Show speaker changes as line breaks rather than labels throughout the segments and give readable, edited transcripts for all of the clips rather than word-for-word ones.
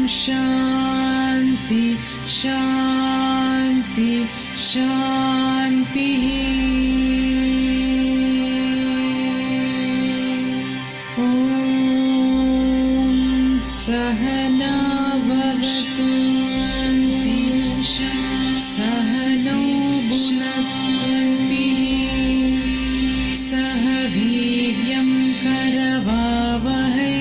शांति शांति शांति। ओम सहना भवतु सहनौ भुनक्तु सह वीर्यं करवावहै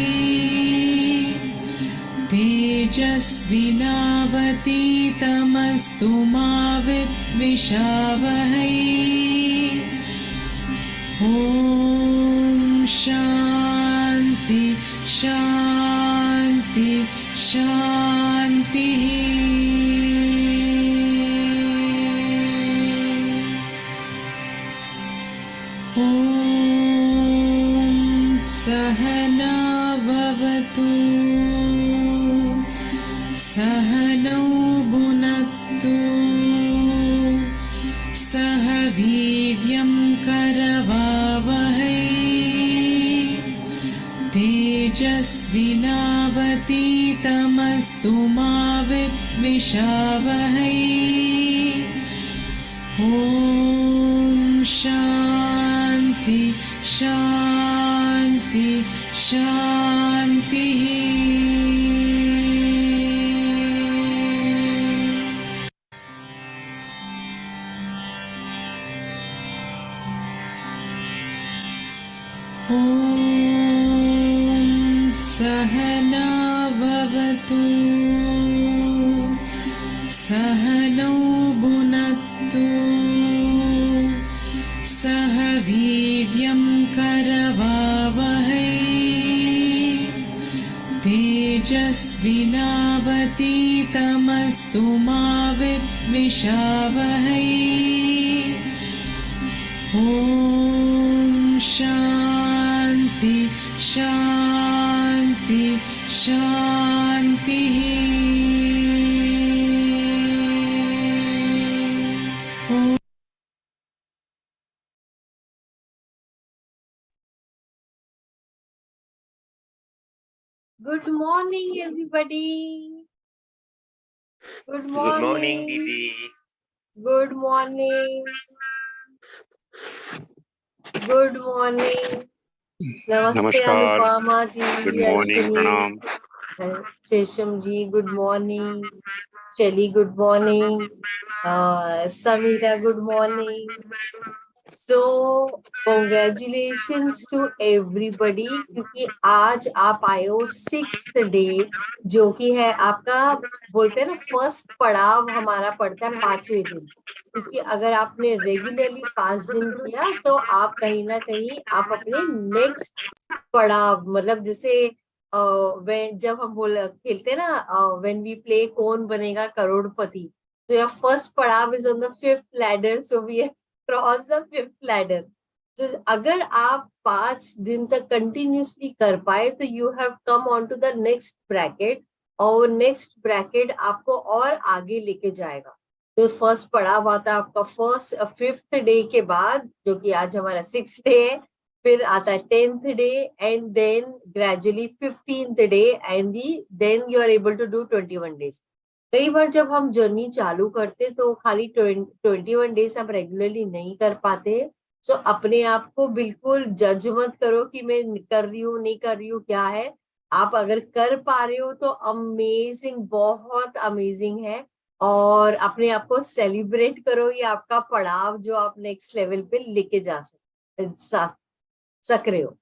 तेजस्विनावतीतमस्तु मा विद्विषावहै। ओम शांति शांति शांति। ओम सहना भवतु सहनौ भुनक्तु सह वीर्यं करवावहै तेजस्विनावतीतमस्तु मा विद्विषावहै। ओम शांति शांति शांति। ओम सहना भवतु सहनौ भुनक्तु सह वीर्यं करवावहै तेजस्विनावतीतमस्तु मा विद्विषावहै। ओम शांति शांति शांति।
Good morning, everybody. Good
Good morning,
morning.
Didi.
Good morning. Good morning. Namaste,
Namaskar.
Anupama ji.
Good morning,
Ashwini,
Pranam.
Shesham ji. Good morning. Shelly, good morning. Samira, good morning. So, congratulations to everybody क्योंकि आज आप आए हो 6th day जो कि है आपका बोलते हैं ना फर्स्ट पड़ाव हमारा पड़ता है 5वें दिन, क्योंकि अगर आपने रेगुलरली 5 दिन किया तो आप कहीं ना कहीं आप अपने नेक्स्ट पड़ाव मतलब जैसे जब हम खेलते हैं ना व्हेन वी प्ले कौन बनेगा करोड़पति, तो योर फर्स्ट पड़ाव is on the 5th ladder, so we have cross the 5th ladder. तो अगर आप 5 दिन तक कंटिन्यूसली कर पाए तो you have come on to the next bracket, और नेक्स्ट ब्रैकेट आपको और आगे लेके जाएगा। तो फर्स्ट पड़ाव आता है आपका 5th डे के बाद, जो कि आज हमारा 6th डे है, फिर आता है 10th day and then gradually 15th day and then you are able to do 21 days. कई बार जब हम जर्नी चालू करते तो खाली 21 डेज हम रेगुलरली नहीं कर पाते। सो अपने आप को बिल्कुल जज मत करो कि मैं कर रही हूँ नहीं कर रही हूँ, क्या है। आप अगर कर पा रहे हो तो अमेजिंग, बहुत अमेजिंग है, और अपने आप को सेलिब्रेट करो। ये आपका पड़ाव जो आप नेक्स्ट लेवल पे लेके जा सक रहे हो।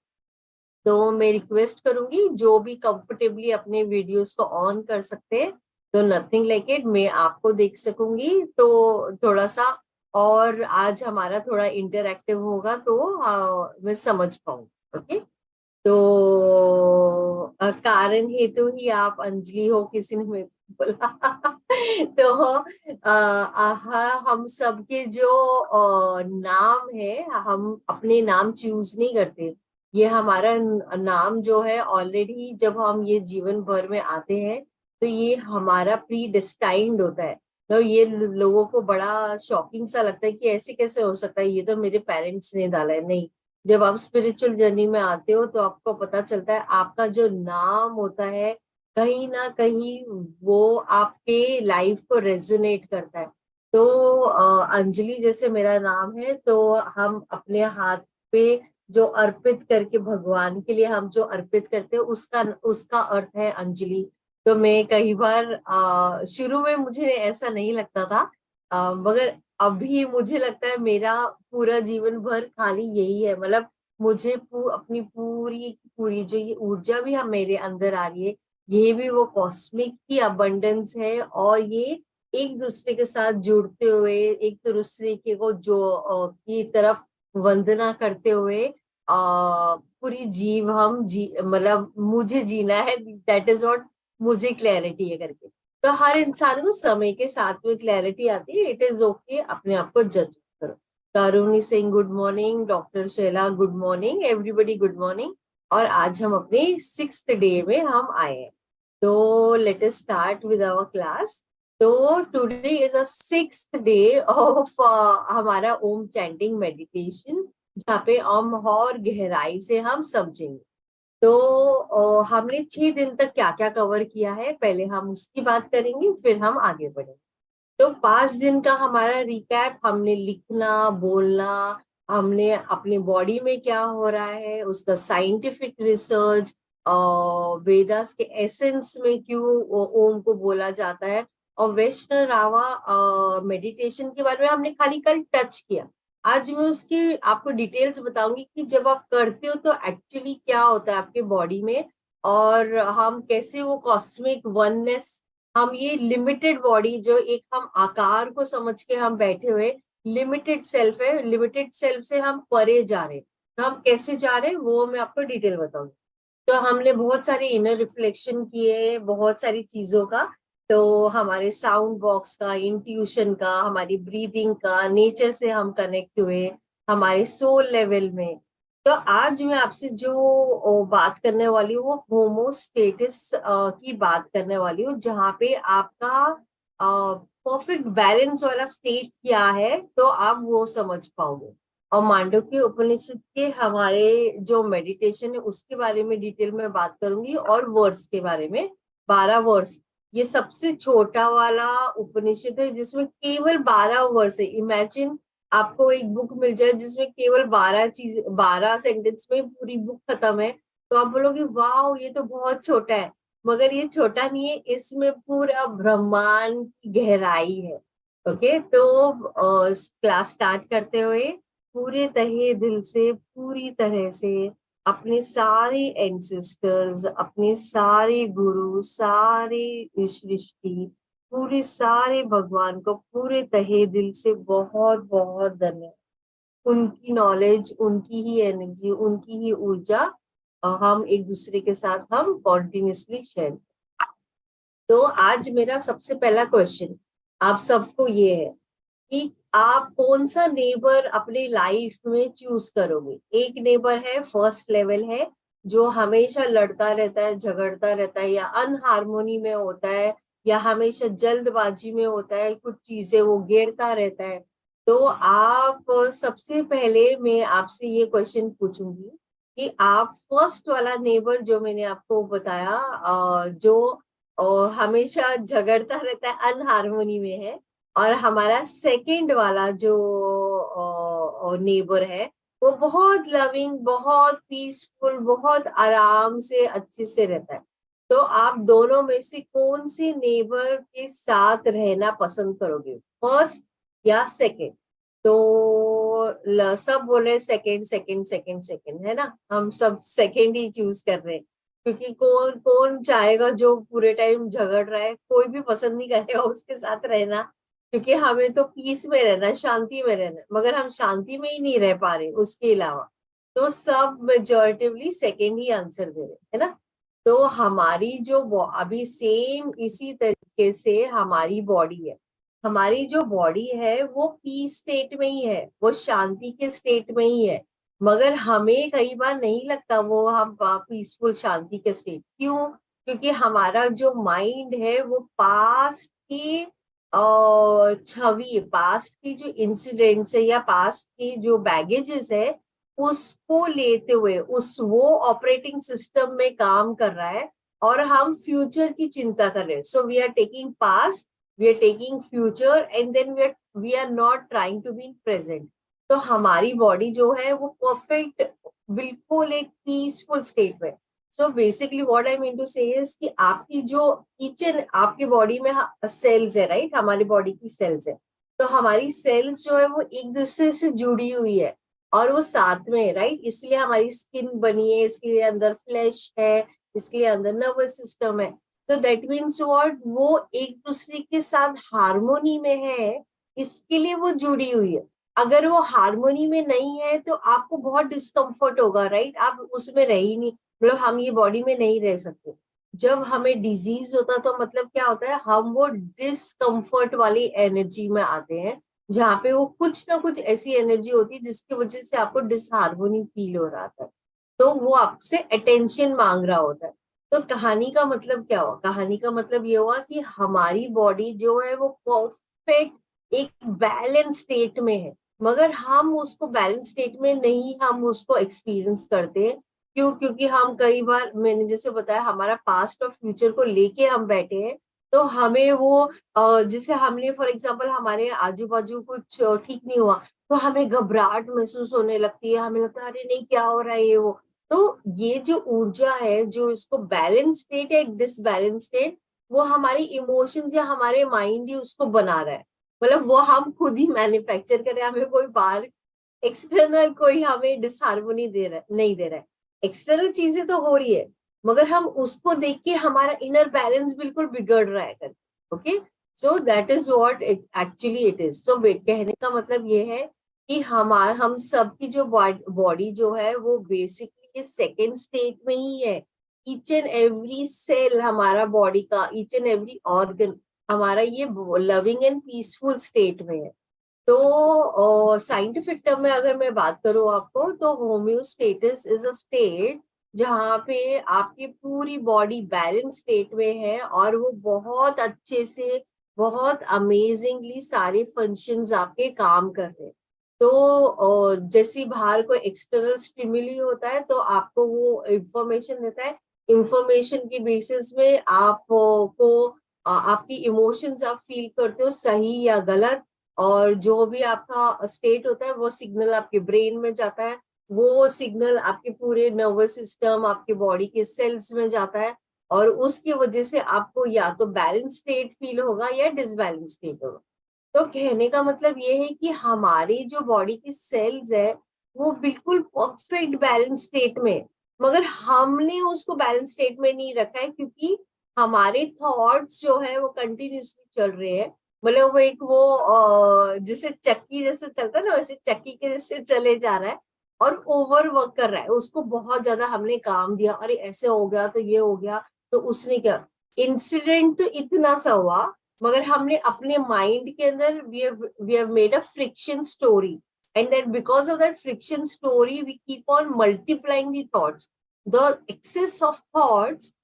तो मैं रिक्वेस्ट करूंगी जो भी कंफर्टेबली अपने वीडियोस को ऑन कर सकते हैं, तो नथिंग लाइक इट, मैं आपको देख सकूंगी तो थोड़ा सा, और आज हमारा थोड़ा इंटरैक्टिव होगा तो मैं समझ पाऊंगी। ओके, तो कारण हेतु ही आप अंजलि हो, किसी ने मैं बोला तो हम सबके जो नाम है, हम अपने नाम चूज नहीं करते। ये हमारा नाम जो है ऑलरेडी जब हम ये जीवन भर में आते हैं तो ये हमारा प्री डिस्टाइंड होता है। तो ये लोगों को बड़ा शॉकिंग सा लगता है कि ऐसे कैसे हो सकता है, ये तो मेरे पेरेंट्स ने डाला है। नहीं, जब आप स्पिरिचुअल जर्नी में आते हो तो आपको पता चलता है आपका जो नाम होता है कहीं ना कहीं वो आपके लाइफ को रेजोनेट करता है। तो अंजलि जैसे मेरा नाम है, तो हम अपने हाथ पे जो अर्पित करके भगवान के लिए हम जो अर्पित करते हैं उसका उसका अर्थ है अंजलि। तो मैं कई बार शुरू में मुझे ऐसा नहीं लगता था, मगर अभी मुझे लगता है मेरा पूरा जीवन भर खाली यही है। मतलब मुझे अपनी पूरी पूरी जो ये ऊर्जा भी हम मेरे अंदर आ रही है, ये भी वो कॉस्मिक की अबंडेंस है, और ये एक दूसरे के साथ जुड़ते हुए, एक दूसरे के को जो की तरफ वंदना करते हुए पूरी जीव हम जी, मतलब मुझे जीना है, दैट इज व्हाट मुझे क्लैरिटी है करके। तो हर इंसान को समय के साथ में क्लैरिटी आती है। इट इज ओके, अपने आप को जज करो। Karuni Singh good morning, doctor Shaila good morning, everybody good morning. और आज हम अपने 6th डे में हम आए हैं। तो let us start with our class. तो today is a 6th day of हमारा ओम चैंटिंग मेडिटेशन, जहाँ पे हम और गहराई से हम समझेंगे। तो हमने 6 दिन तक क्या क्या कवर किया है, पहले हम उसकी बात करेंगे, फिर हम आगे बढ़ेंगे। तो 5 दिन का हमारा रिकैप, हमने लिखना, बोलना, हमने अपनी बॉडी में क्या हो रहा है उसका साइंटिफिक रिसर्च, वेदास के एसेंस में क्यों ओम को बोला जाता है, और वैष्णव रावा मेडिटेशन के बारे में हमने खाली कल टच किया। आज मैं उसकी आपको डिटेल्स बताऊंगी कि जब आप करते हो तो एक्चुअली क्या होता है आपके बॉडी में, और हम कैसे वो कॉस्मिक वननेस, हम ये लिमिटेड बॉडी जो एक हम आकार को समझ के हम बैठे हुए लिमिटेड सेल्फ है, लिमिटेड सेल्फ से हम परे जा रहे हैं। तो हम कैसे जा रहे हैं वो मैं आपको डिटेल बताऊंगी। तो हमने बहुत सारे इनर रिफ्लेक्शन किए, बहुत सारी चीजों का। तो हमारे साउंड बॉक्स का, इंट्यूशन का, हमारी ब्रीदिंग का, नेचर से हम कनेक्ट हुए, हमारे सोल लेवल में। तो आज मैं आपसे जो बात करने वाली हूँ वो होमोस्टेटिस की बात करने वाली हूँ, जहाँ पे आपका परफेक्ट बैलेंस वाला स्टेट क्या है, तो आप वो समझ पाओगे। और मांडुक्य उपनिषद के हमारे जो मेडिटेशन है उसके बारे में डिटेल में बात करूंगी, और वर्स के बारे में। 12 वर्स, ये सबसे छोटा वाला उपनिषद है जिसमें केवल 12 वर्स है। इमेजिन आपको एक बुक मिल जाए जिसमें केवल 12 सेंटेंस में पूरी बुक खत्म है, तो आप बोलोगे वाह ये तो बहुत छोटा है। मगर ये छोटा नहीं है, इसमें पूरा ब्रह्मांड की गहराई है। ओके, तो क्लास स्टार्ट करते हुए पूरे तहे दिल से, पूरी तरह से अपने सारे एंसेस्टर्स, अपने सारे गुरु, सारे सृष्टि, पूरे सारे भगवान को पूरे तहे दिल से बहुत बहुत धन्यवाद। उनकी नॉलेज, उनकी ही एनर्जी, उनकी ही ऊर्जा हम एक दूसरे के साथ हम कॉन्टिन्यूसली शेयर। तो आज मेरा सबसे पहला क्वेश्चन आप सबको ये है कि आप कौन सा नेबर अपनी लाइफ में चूज करोगे। एक नेबर है, फर्स्ट लेवल है, जो हमेशा लड़ता रहता है, झगड़ता रहता है, या अनहार्मोनी में होता है, या हमेशा जल्दबाजी में होता है, कुछ चीजें वो गिरता रहता है। तो आप सबसे पहले मैं आपसे ये क्वेश्चन पूछूंगी कि आप फर्स्ट वाला नेबर जो मैंने आपको बताया, जो हमेशा झगड़ता रहता है, अनहार्मोनी में है, और हमारा सेकंड वाला जो नेबर है वो बहुत लविंग, बहुत पीसफुल, बहुत आराम से अच्छे से रहता है। तो आप दोनों में से कौन से नेबर के साथ रहना पसंद करोगे, फर्स्ट या सेकंड? तो सब बोले सेकंड सेकंड सेकंड सेकंड, है ना, हम सब सेकंड ही चूज कर रहे हैं। क्योंकि कौन कौन चाहेगा जो पूरे टाइम झगड़ रहा है, कोई भी पसंद नहीं करेगा उसके साथ रहना। क्योंकि हमें तो पीस में रहना है, शांति में रहना है, मगर हम शांति में ही नहीं रह पा रहे उसके अलावा। तो सब मेजोरिटिवली सेकेंड ही आंसर दे रहे, है ना। तो हमारी जो अभी सेम इसी तरीके से हमारी बॉडी है, हमारी जो बॉडी है वो पीस स्टेट में ही है, वो शांति के स्टेट में ही है। मगर हमें कई बार नहीं लगता वो हम पीसफुल शांति के स्टेट, क्यों? क्योंकि हमारा जो माइंड है वो पास्ट की छवि, पास्ट की जो इंसिडेंट्स है या पास्ट की जो बैगेजेस है उसको लेते हुए उस वो ऑपरेटिंग सिस्टम में काम कर रहा है। और हम फ्यूचर की चिंता कर रहे हैं. So we are taking past, we are taking future and then we are not trying to be in present. तो हमारी बॉडी जो है वो परफेक्ट, बिल्कुल एक पीसफुल स्टेट में. So basically what I mean to say is कि आपकी जो किचन आपकी बॉडी में सेल्स है, राइट, हमारी बॉडी की सेल्स है. तो हमारी सेल्स जो है वो एक दूसरे से जुड़ी हुई है और वो साथ में है, राइट. इसलिए हमारी स्किन बनी है, इसके लिए अंदर फ्लैश है, इसके लिए अंदर नर्वस सिस्टम है. तो दैट मीन्स व्हाट, वो एक दूसरे के साथ हार्मोनी में है, इसके लिए वो जुड़ी हुई है. अगर वो हार्मोनी में नहीं है तो आपको बहुत डिस्कम्फर्ट होगा, राइट. आप उसमें रह ही नहीं, मतलब हम ये बॉडी में नहीं रह सकते. जब हमें डिजीज होता तो मतलब क्या होता है, हम वो डिस्कम्फर्ट वाली एनर्जी में आते हैं, जहाँ पे वो कुछ ना कुछ ऐसी एनर्जी होती है जिसकी वजह से आपको डिसहार्मोनी फील हो रहा था. तो वो आपसे अटेंशन मांग रहा होता है. तो कहानी का मतलब क्या हुआ, कहानी का मतलब ये हुआ कि हमारी बॉडी जो है वो परफेक्ट एक बैलेंस स्टेट में है, मगर हम उसको बैलेंस स्टेट में नहीं, हम उसको एक्सपीरियंस करते हैं. क्यों? क्योंकि हम कई बार, मैंने जैसे बताया, हमारा पास्ट और फ्यूचर को लेके हम बैठे हैं. तो हमें वो जैसे हमने फॉर एग्जाम्पल हमारे आजू बाजू कुछ ठीक नहीं हुआ तो हमें घबराहट महसूस होने लगती है, हमें लगता है अरे नहीं क्या हो रहा है ये वो. तो ये जो ऊर्जा है, जो इसको बैलेंस स्टेट है, एक डिसबैलेंस स्टेट, वो हमारी इमोशंस या हमारे माइंड ही उसको बना रहा है. मतलब वो हम खुद ही मैन्युफैक्चर कर रहे हैं, हमें कोई बाहर एक्सटर्नल कोई हमें डिसहार्मोनी दे रहा है, नहीं दे रहा है. एक्सटर्नल चीजें तो हो रही है, मगर हम उसको देख के हमारा इनर बैलेंस बिल्कुल बिगड़ रहा है. Okay, so that is what actually it is. So कहने का मतलब ये है कि हम सब की जो बॉडी जो है वो बेसिकली सेकेंड स्टेट में ही है. ईच एंड एवरी सेल हमारा बॉडी का, ईच एंड एवरी ऑर्गन हमारा ये लविंग एंड पीसफुल स्टेट में है. तो साइंटिफिक टर्म में अगर मैं बात करूं आपको, तो होम्योस्टेसिस इज अ स्टेट जहाँ पे आपकी पूरी बॉडी बैलेंस स्टेट में है और वो बहुत अच्छे से, बहुत अमेजिंगली सारे फंक्शंस आपके काम कर रहे हैं. तो जैसे बाहर कोई एक्सटर्नल स्टिमुली होता है तो आपको वो इंफॉर्मेशन देता है, इंफॉर्मेशन के बेसिस में आपको आपकी इमोशंस आप फील करते हो सही या गलत, और जो भी आपका स्टेट होता है वो सिग्नल आपके ब्रेन में जाता है, वो सिग्नल आपके पूरे नर्वस सिस्टम, आपके बॉडी के सेल्स में जाता है, और उसकी वजह से आपको या तो बैलेंस स्टेट फील होगा या डिसबैलेंस स्टेट होगा. तो कहने का मतलब ये है कि हमारी जो बॉडी की सेल्स है वो बिल्कुल परफेक्ट बैलेंस स्टेट में है, मगर हमने उसको बैलेंस स्टेट में नहीं रखा है क्योंकि हमारे थॉट्स जो है वो कंटिन्यूसली चल रहे हैं. मतलब वो एक वो जैसे चक्की जैसे चलता है ना, वैसे चक्की के जैसे चले जा रहा है और ओवर वर्क कर रहा है. उसको बहुत ज्यादा हमने काम दिया, अरे ऐसे हो गया तो ये हो गया, तो उसने क्या, इंसिडेंट तो इतना सा हुआ, मगर हमने अपने माइंड के अंदर we have made a friction story, and then because of that friction story we keep on multiplying the thoughts. The excess of thoughts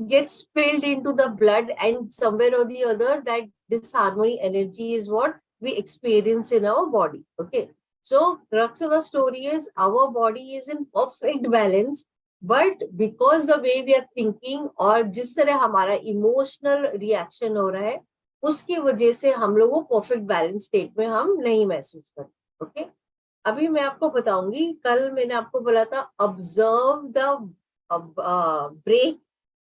gets spilled into the blood, and somewhere or the other that disharmony energy is what we experience in our body. Okay, so crux of the story is our body is in perfect balance, but because the way we are thinking और जिस तरह हमारा emotional reaction हो रहा है उसकी वजह से हम लोग वो परफेक्ट बैलेंस स्टेट में हम नहीं महसूस करते. ओके, अभी मैं आपको बताऊंगी, कल मैंने आपको बोला था ऑब्जर्व द ब्रेक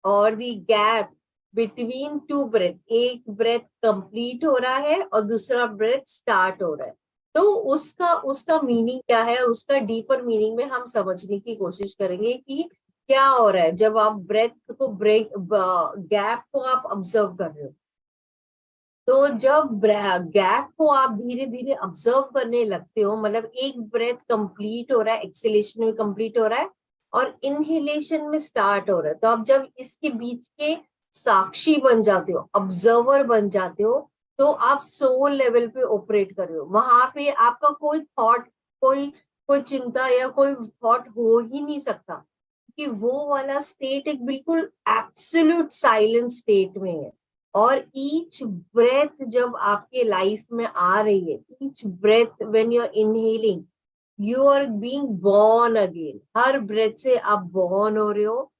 और the gap between two breath. एक ब्रेथ कंप्लीट हो रहा है और दूसरा ब्रेथ स्टार्ट हो रहा है. तो उसका उसका मीनिंग क्या है, उसका डीपर मीनिंग में हम समझने की कोशिश करेंगे कि क्या हो रहा है जब आप ब्रेथ को ब्रेक, गैप को आप ऑब्जर्व कर रहे हो. तो जब गैप को आप धीरे धीरे ऑब्जर्व करने लगते हो, मतलब एक ब्रेथ कंप्लीट हो रहा है, एक्सेलेशन में कंप्लीट हो रहा है और इनहेलेशन में स्टार्ट हो रहा है, तो आप जब इसके बीच के साक्षी बन जाते हो, ऑब्जर्वर बन जाते हो, तो आप सोल लेवल पे ऑपरेट कर रहे हो. वहां पे आपका कोई थॉट, कोई कोई चिंता या कोई थॉट हो ही नहीं सकता कि वो वाला स्टेट एक बिल्कुल एब्सोल्यूट साइलेंट स्टेट में है. और ईच ब्रेथ जब आपके लाइफ में आ रही है, each breath when you are inhaling you are being born again. हर ब्रेथ से आप बॉर्न हो रहे हो,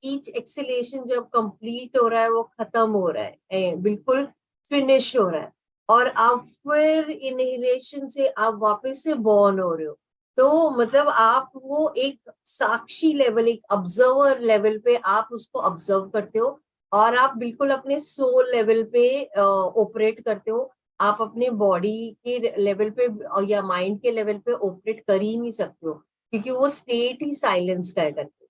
ईच एक्सेलेशन जब कंप्लीट हो रहा है, वो खत्म हो रहा है, बिल्कुल फिनिश हो रहा है, और आप फिर इनहेलेशन से आप वापस से बॉर्न हो रहे हो। तो मतलब आप वो एक साक्षी लेवल, एक ऑब्जर्वर लेवल पे आप उसको ऑब्जर्व करते हो, और आप बिल्कुल अपने सोल लेवल पे ऑपरेट करते हो। आप अपने बॉडी के लेवल पे या माइंड के लेवल पे ऑपरेट कर ही नहीं सकते हो, क्योंकि वो स्टेट ही साइलेंस का है करके।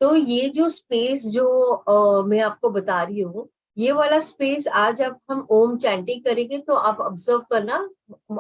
तो ये जो स्पेस जो मैं आपको बता रही हूँ, ये वाला स्पेस आज आप हम ओम चैंटिंग करेंगे तो आप ऑब्जर्व करना,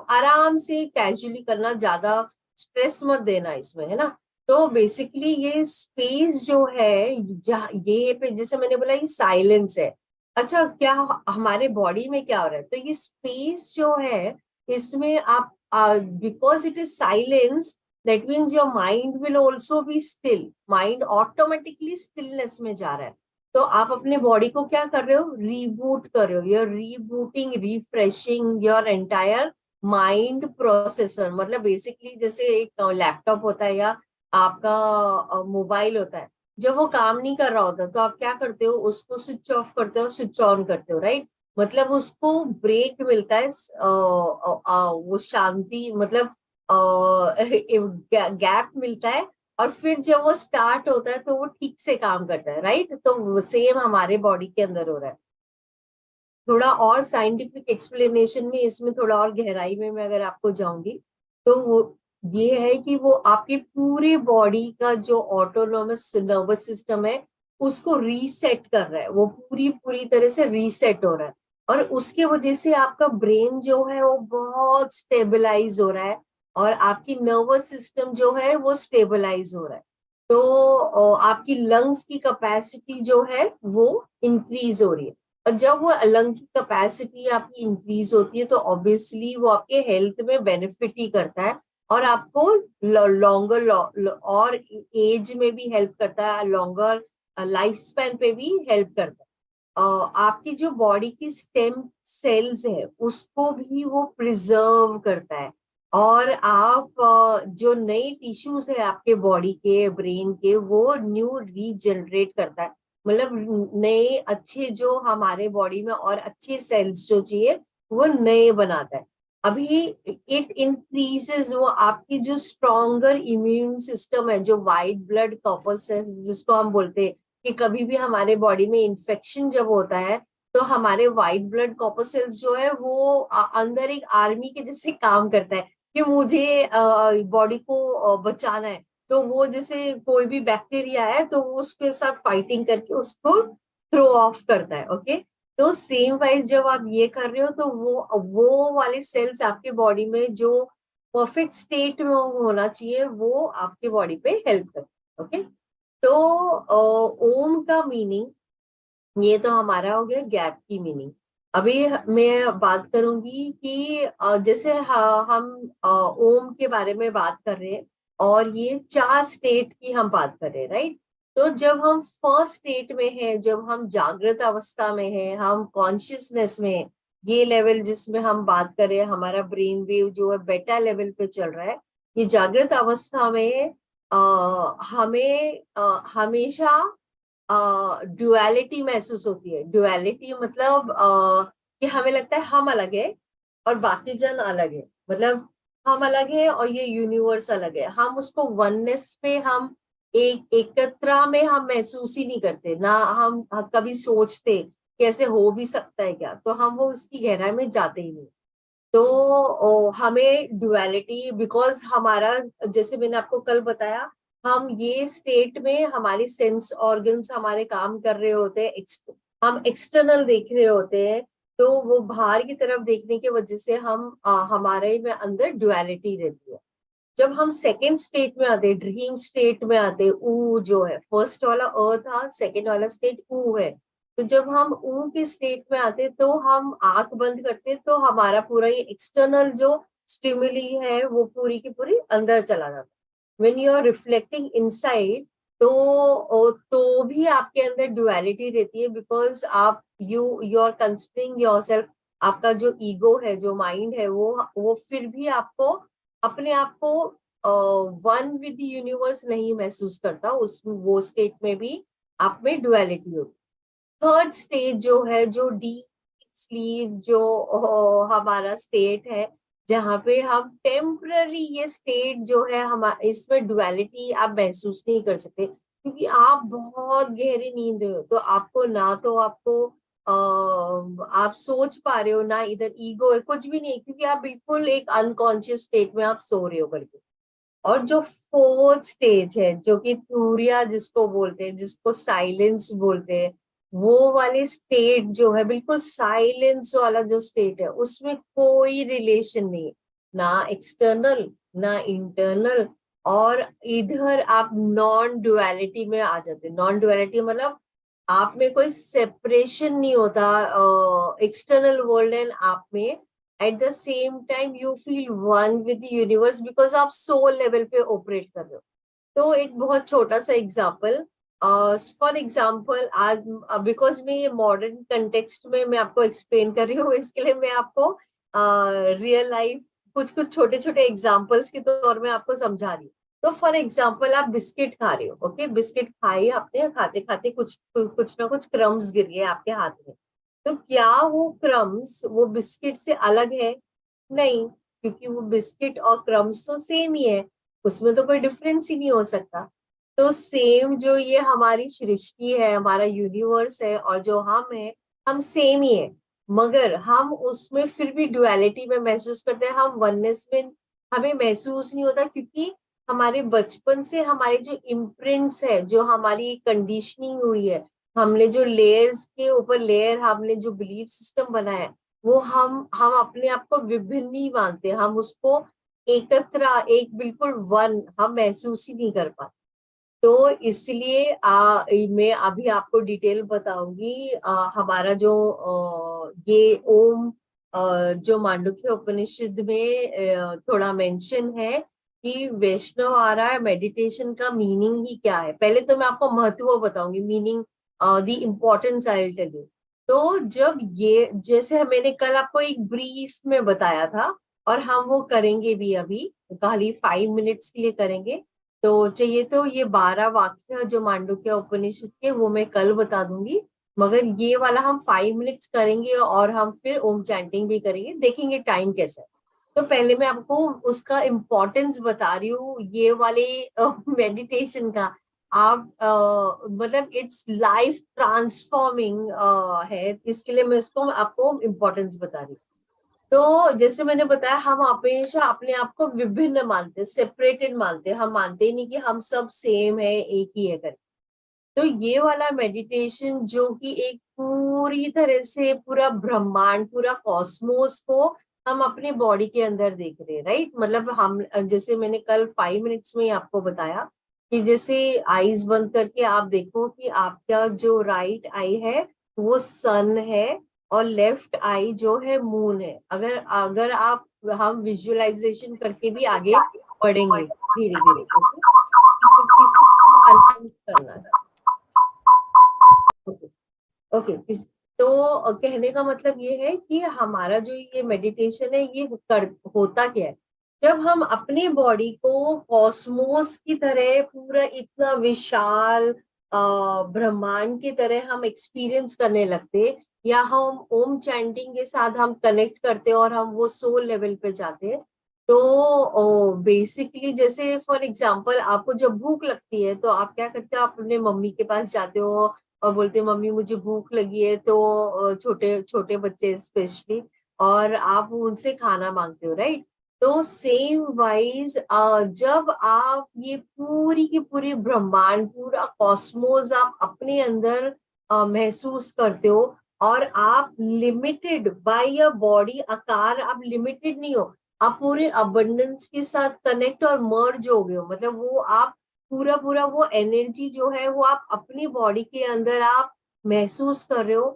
आराम से कैजुअली करना, ज्यादा स्ट्रेस मत देना इसमें, है ना। तो बेसिकली ये स्पेस जो है, जहाँ ये पे जैसे मैंने बोला ये साइलेंस है। अच्छा, क्या हमारे बॉडी में क्या हो रहा है, तो ये स्पेस जो है इसमें आप, because it is silence, that means your mind will also be still, mind automatically stillness में जा रहा है। तो आप अपने बॉडी को क्या कर रहे हो, रीबूट कर रहे हो, you're rebooting, refreshing your entire mind processor. मतलब बेसिकली जैसे एक लैपटॉप होता है या आपका मोबाइल होता है, जब वो काम नहीं कर रहा होता तो आप क्या करते हो, उसको स्विच ऑफ करते हो, स्विच ऑन करते हो, राइट। मतलब उसको ब्रेक मिलता है, वो शांति, मतलब गैप मिलता है, और फिर जब वो स्टार्ट होता है तो वो ठीक से काम करता है, राइट। तो सेम हमारे बॉडी के अंदर हो रहा है। थोड़ा और साइंटिफिक एक्सप्लेनेशन में, इसमें थोड़ा और गहराई में मैं अगर आपको जाऊंगी, तो वो ये है कि वो आपके पूरे बॉडी का जो ऑटोनोमस नर्वस सिस्टम है उसको रीसेट कर रहा है, वो पूरी पूरी तरह से रीसेट हो रहा है, और उसके वजह से आपका ब्रेन जो है वो बहुत स्टेबलाइज हो रहा है, और आपकी नर्वस सिस्टम जो है वो स्टेबलाइज हो रहा है। तो आपकी लंग्स की कैपेसिटी जो है वो इंक्रीज हो रही है, और जब वो लंग की कैपेसिटी आपकी इंक्रीज होती है तो ऑब्वियसली वो आपके हेल्थ में बेनिफिट ही करता है, और आपको लॉन्गर और एज में भी हेल्प करता है, लॉन्गर लाइफ स्पैन पे भी हेल्प करता है। आपकी जो बॉडी की स्टेम सेल्स है उसको भी वो प्रिजर्व करता है, और आप जो नए टिश्यूज है आपके बॉडी के, ब्रेन के, वो न्यू रीजनरेट करता है। मतलब नए अच्छे जो हमारे बॉडी में और अच्छे सेल्स जो चाहिए वो नए बनाता है। अभी इट इंक्रीजेस वो आपकी जो स्ट्रॉन्गर इम्यून सिस्टम है, जो वाइट ब्लड कॉर्पल सेल्स जिसको हम बोलते हैं, कि कभी भी हमारे बॉडी में इन्फेक्शन जब होता है तो हमारे व्हाइट ब्लड कॉर्पसेल्स जो है वो अंदर एक आर्मी के जैसे काम करता है, कि मुझे बॉडी को बचाना है। तो वो जैसे कोई भी बैक्टीरिया है तो वो उसके साथ फाइटिंग करके उसको थ्रो ऑफ करता है, ओके। तो सेम वाइज जब आप ये कर रहे हो तो वो वाले सेल्स आपके बॉडी में जो परफेक्ट स्टेट में होना चाहिए वो आपके बॉडी पे हेल्प करता है, ओके। तो ओम का मीनिंग, ये तो हमारा हो गया गैप की मीनिंग। अभी मैं बात करूंगी कि जैसे हम ओम के बारे में बात कर रहे हैं, और ये 4 स्टेट की हम बात कर रहे हैं, राइट। तो जब हम फर्स्ट स्टेट में हैं, जब हम जागृत अवस्था में हैं, हम कॉन्शियसनेस में हैं, ये लेवल जिसमें हम बात कर रहे हैं, हमारा ब्रेन वेव जो है बेटा लेवल पे चल रहा है, ये जागृत अवस्था में हमें हमेशा ड्युअलिटी महसूस होती है। ड्युअलिटी मतलब कि हमें लगता है हम अलग है और बाकी जन अलग है, मतलब हम अलग है और ये यूनिवर्स अलग है। हम उसको वननेस पे, हम एक एकत्रा में हम महसूस ही नहीं करते ना, हम कभी सोचते कि ऐसे हो भी सकता है क्या, तो हम वो उसकी गहराई में जाते ही नहीं। तो हमें डुअलिटी, बिकॉज हमारा, जैसे मैंने आपको कल बताया, हम ये स्टेट में हमारी सेंस ऑर्गन्स हमारे काम कर रहे होते हैं, हम एक्सटर्नल देख रहे होते हैं, तो वो बाहर की तरफ देखने की वजह से हम हमारे में अंदर डुअलिटी रहती है। जब हम सेकेंड स्टेट में आते, ड्रीम स्टेट में आते, ऊ जो है, फर्स्ट वाला अ था, सेकेंड वाला स्टेट ऊ है। तो जब हम ऊ के स्टेट में आते तो हम आंख बंद करते तो हमारा पूरा ये एक्सटर्नल जो स्टिमुली है वो पूरी की पूरी अंदर चला जाता। When you are reflecting inside, तो भी आपके अंदर डुअलिटी रहती है, बिकॉज आप यू आर कंसिडरिंग योरसेल्फ, आपका जो ईगो है, जो माइंड है, वो फिर भी आपको, अपने आप को वन विद यूनिवर्स नहीं महसूस करता उस वो स्टेट में भी। आप में डुअलिटी होगी। थर्ड स्टेज जो है, जो डीप स्लीप, जो हमारा स्टेट है, जहाँ पे हम टेम्पररी, ये स्टेट जो है हमारा, इसमें डुअलिटी आप महसूस नहीं कर सकते, क्योंकि आप बहुत गहरी नींद में हो। तो आपको ना तो आपको आप सोच पा रहे हो, ना इधर ईगो है, कुछ भी नहीं, क्योंकि आप बिल्कुल एक अनकॉन्शियस स्टेट में आप सो रहे हो करके। और जो फोर्थ स्टेज है, जो कि तुरिया जिसको बोलते हैं, जिसको साइलेंस बोलते हैं, वो वाले स्टेट जो है, बिल्कुल साइलेंस वाला जो स्टेट है, उसमें कोई रिलेशन नहीं है, ना एक्सटर्नल ना इंटरनल। और इधर आप नॉन डुअलिटी में आ जाते हैं। नॉन डुअलिटी मतलब आप में कोई सेपरेशन नहीं होता एक्सटर्नल वर्ल्ड एंड आप में। At the same time you feel one with the universe, because आप सोल लेवल पे ऑपरेट कर रहे हो। तो एक बहुत छोटा सा एग्जाम्पल, फॉर एग्जाम्पल आज, बिकॉज मैं ये मॉडर्न कंटेक्स्ट में मैं आपको एक्सप्लेन कर रही हूँ, इसके लिए मैं आपको रियल लाइफ कुछ कुछ छोटे छोटे एग्जाम्पल्स के तौर में आपको समझा रही हूँ। तो फॉर एग्जाम्पल आप बिस्किट खा रहे हो, ओके, बिस्किट खाई आपने, खाते खाते कुछ ना कुछ क्रम्स गिर गए आपके हाथ में। तो क्या वो क्रम्स वो बिस्किट से अलग है? नहीं, क्योंकि वो बिस्किट और क्रम्स तो सेम ही है, उसमें तो कोई डिफरेंस ही नहीं हो सकता। तो सेम जो ये हमारी सृष्टि है, हमारा यूनिवर्स है, और जो हम है, हम सेम ही है, मगर हम उसमें फिर भी डुअलिटी में महसूस करते हैं, हम वननेस में हमें महसूस नहीं होता, क्योंकि हमारे बचपन से हमारे जो इम्प्रिंट्स है, जो हमारी कंडीशनिंग हुई है, हमने जो लेयर्स के ऊपर लेयर, हमने जो बिलीफ सिस्टम बनाया है, वो हम अपने आप को विभिन्न ही मानते हैं, हम उसको एकत्र, एक बिल्कुल वन हम महसूस ही नहीं कर पाते। तो इसलिए मैं अभी आपको डिटेल बताऊंगी। हमारा जो ये ओम, जो मांडुक्य उपनिषद में थोड़ा मेंशन है कि वैष्णव आरा मेडिटेशन का मीनिंग ही क्या है। पहले तो मैं आपको महत्व बताऊंगी, meaning, the importance I will tell you. तो जब ये, जैसे मैंने कल आपको एक ब्रीफ में बताया था, और हम वो करेंगे भी अभी, खाली 5 मिनट्स के लिए करेंगे। तो चाहिए तो ये 12 वाक्य जो मांडुक्य उपनिषद के, वो मैं कल बता दूंगी, मगर ये वाला हम 5 मिनट्स करेंगे, और हम फिर ओम चैंटिंग भी करेंगे, देखेंगे टाइम कैसा है। तो पहले मैं आपको उसका इम्पोर्टेंस बता रही हूँ, ये वाले मेडिटेशन का। आप मतलब इट्स लाइफ ट्रांसफॉर्मिंग है, इसके लिए मैं इसको आपको इम्पोर्टेंस बता रही हूँ। तो जैसे मैंने बताया, हम हमेशा अपने आप को विभिन्न मानते हैं, सेपरेटेड मानते हैं, हम मानते ही नहीं कि हम सब सेम है, एक ही है करके। तो ये वाला मेडिटेशन जो कि एक पूरी तरह से पूरा ब्रह्मांड, पूरा कॉस्मोस को हम अपने बॉडी के अंदर देख रहे हैं, राइट। मतलब हम, जैसे मैंने कल 5 मिनट्स में ही आपको बताया कि जैसे आईज बंद करके आप देखो कि आपका जो राइट आई है वो सन है, और लेफ्ट आई जो है मून है। अगर अगर आप, हम विजुअलाइजेशन करके भी आगे बढ़ेंगे धीरे धीरे, ओके, किसी को अनम्यूट करना है। ओके, ओके, तो कहने का मतलब ये है कि हमारा जो ये मेडिटेशन है, ये होता क्या है, जब हम अपनी बॉडी को कॉस्मोस की तरह, पूरा इतना विशाल ब्रह्मांड की तरह हम एक्सपीरियंस करने लगते, या हम ओम चैंटिंग के साथ हम कनेक्ट करते और हम वो सोल लेवल पे जाते हैं। तो बेसिकली, जैसे फॉर एग्जांपल, आपको जब भूख लगती है तो आप क्या करते हो, आप अपने मम्मी के पास जाते हो और बोलते हैं मम्मी मुझे भूख लगी है। तो छोटे छोटे बच्चे स्पेशली, और आप उनसे खाना मांगते हो, राइट। तो सेम वाइज, जब आप ये पूरी की पूरी ब्रह्मांड, पूरा कॉस्मोस आप अपने अंदर महसूस करते हो, और आप लिमिटेड बाय अ बॉडी आकार, आप लिमिटेड नहीं हो, आप पूरे अबंडेंस के साथ कनेक्ट और मर्ज हो गए हो। मतलब वो आप पूरा पूरा वो एनर्जी जो है वो आप अपनी बॉडी के अंदर आप महसूस कर रहे हो।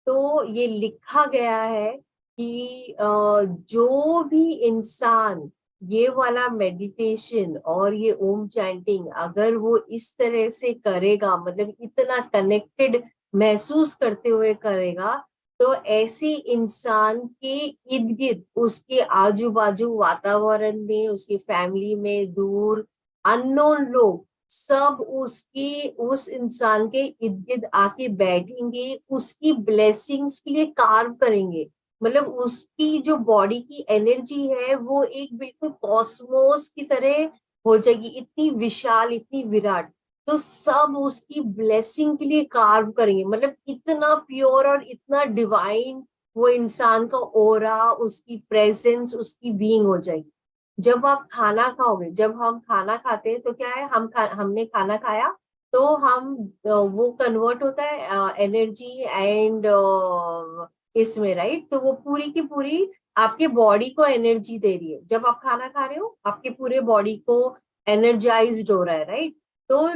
तो ये लिखा गया है कि जो भी इंसान ये वाला मेडिटेशन और ये ओम चैंटिंग अगर वो इस तरह से करेगा, मतलब इतना कनेक्टेड महसूस करते हुए करेगा, तो ऐसे इंसान के इर्द गिर्द, उसके आजू बाजू वातावरण में, उसकी फैमिली में, दूर अननोन लोग सब उसकी उस इंसान के इर्द गिर्द आके बैठेंगे, उसकी ब्लेसिंग्स के लिए कार्व करेंगे। मतलब उसकी जो बॉडी की एनर्जी है वो एक बिल्कुल कॉस्मोस की तरह हो जाएगी, इतनी विशाल, इतनी विराट। तो सब उसकी ब्लेसिंग के लिए कार्व करेंगे, मतलब इतना प्योर और इतना डिवाइन वो इंसान का ऑरा, उसकी प्रेजेंस, उसकी बीइंग हो जाएगी। जब आप खाना खाओगे, जब हम खाना खाते हैं तो क्या है, हमने खाना खाया तो हम वो कन्वर्ट होता है एनर्जी एंड इसमें, राइट। तो वो पूरी की पूरी आपके बॉडी को एनर्जी दे रही है। जब आप खाना खा रहे हो आपके पूरे बॉडी को एनर्जाइज्ड हो रहा है, राइट। तो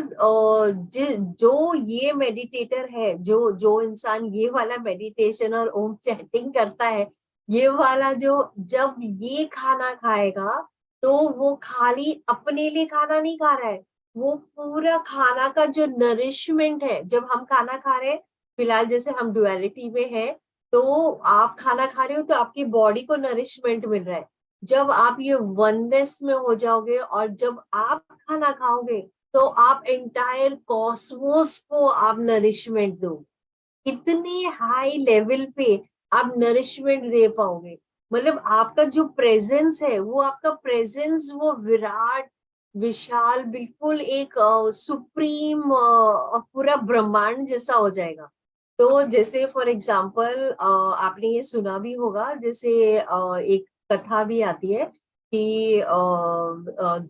जो ये मेडिटेटर है, जो जो इंसान ये वाला मेडिटेशन और ओम चैंटिंग करता है, ये वाला जो जब ये खाना खाएगा तो वो खाली अपने लिए खाना नहीं खा रहा है, वो पूरा खाना का जो नरिशमेंट है। जब हम खाना खा रहे हैं, फिलहाल जैसे हम डुअलिटी में है, तो आप खाना खा रहे हो तो आपकी बॉडी को नरिशमेंट मिल रहा है। जब आप ये वननेस में हो जाओगे और जब आप खाना खाओगे तो आप एंटायर कॉस्मोस को आप नरिशमेंट दो, इतने हाई लेवल पे आप नरिशमेंट दे पाओगे। मतलब आपका जो प्रेजेंस है, वो आपका प्रेजेंस वो विराट, विशाल, बिल्कुल एक सुप्रीम पूरा ब्रह्मांड जैसा हो जाएगा। तो जैसे फॉर एग्जाम्पल आपने ये सुना भी होगा, जैसे एक कथा भी आती है कि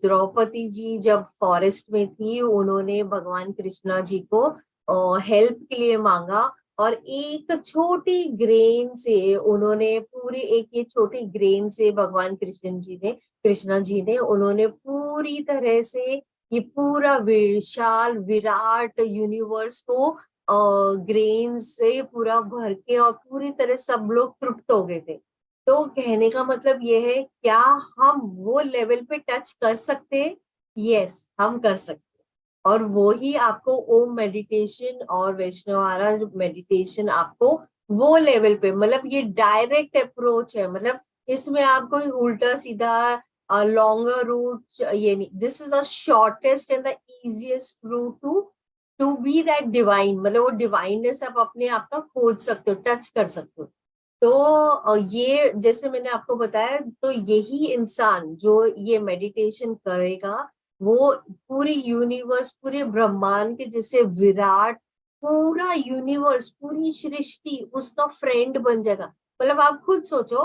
द्रौपदी जी जब फॉरेस्ट में थी, उन्होंने भगवान कृष्णा जी को हेल्प के लिए मांगा, और एक छोटी ग्रेन से उन्होंने पूरी एक ये छोटी ग्रेन से भगवान कृष्णा जी ने उन्होंने पूरी तरह से ये पूरा विशाल विराट यूनिवर्स को ग्रेन से पूरा भर के, और पूरी तरह सब लोग तृप्त हो गए थे। तो कहने का मतलब ये है, क्या हम वो लेवल पे टच कर सकते हैं? यस, हम कर सकते हैं। और वो ही आपको ओम मेडिटेशन और वैष्णवारा मेडिटेशन आपको वो लेवल पे, मतलब ये डायरेक्ट अप्रोच है। मतलब इसमें आप कोई उल्टा सीधा लॉन्गर रूट ये नहीं, this is the shortest and the easiest route to be that divine. मतलब वो डिवाइननेस आप अपने आप का खोज सकते हो, टच कर सकते हो। तो ये जैसे मैंने आपको बताया, तो यही इंसान जो ये मेडिटेशन करेगा, वो पूरी यूनिवर्स, पूरे ब्रह्मांड के जैसे विराट, पूरा यूनिवर्स, पूरी सृष्टि उसका फ्रेंड बन जाएगा। मतलब आप खुद सोचो,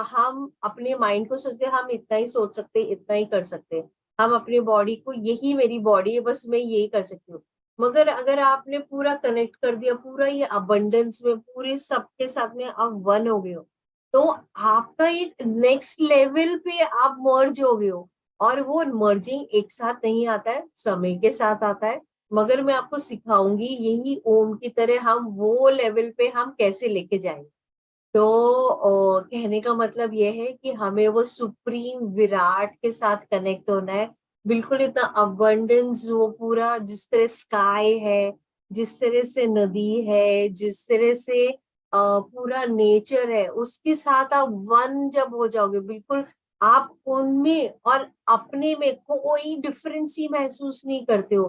हम अपने माइंड को सोचते हैं हम इतना ही सोच सकते हैं, इतना ही कर सकते हैं। हम अपनी बॉडी को, यही मेरी बॉडी है, बस मैं यही कर सकती हूँ। मगर अगर आपने पूरा कनेक्ट कर दिया, पूरा ये अबंडेंस में पूरे सबके साथ में आप वन हो गए हो, तो आपका एक नेक्स्ट लेवल पे आप मर्ज हो गए हो। और वो मर्जिंग एक साथ नहीं आता है, समय के साथ आता है। मगर मैं आपको सिखाऊंगी यही ओम की तरह हम वो लेवल पे हम कैसे लेके जाएंगे। तो कहने का मतलब ये है कि हमें वो सुप्रीम विराट के साथ कनेक्ट होना है। बिल्कुल इतना अबंडेंस, वो पूरा जिस तरह स्काई है, जिस तरह से नदी है, जिस तरह से पूरा नेचर है, उसके साथ आप वन जब हो जाओगे, बिल्कुल आप उनमें और अपने में कोई डिफरेंस ही महसूस नहीं करते हो।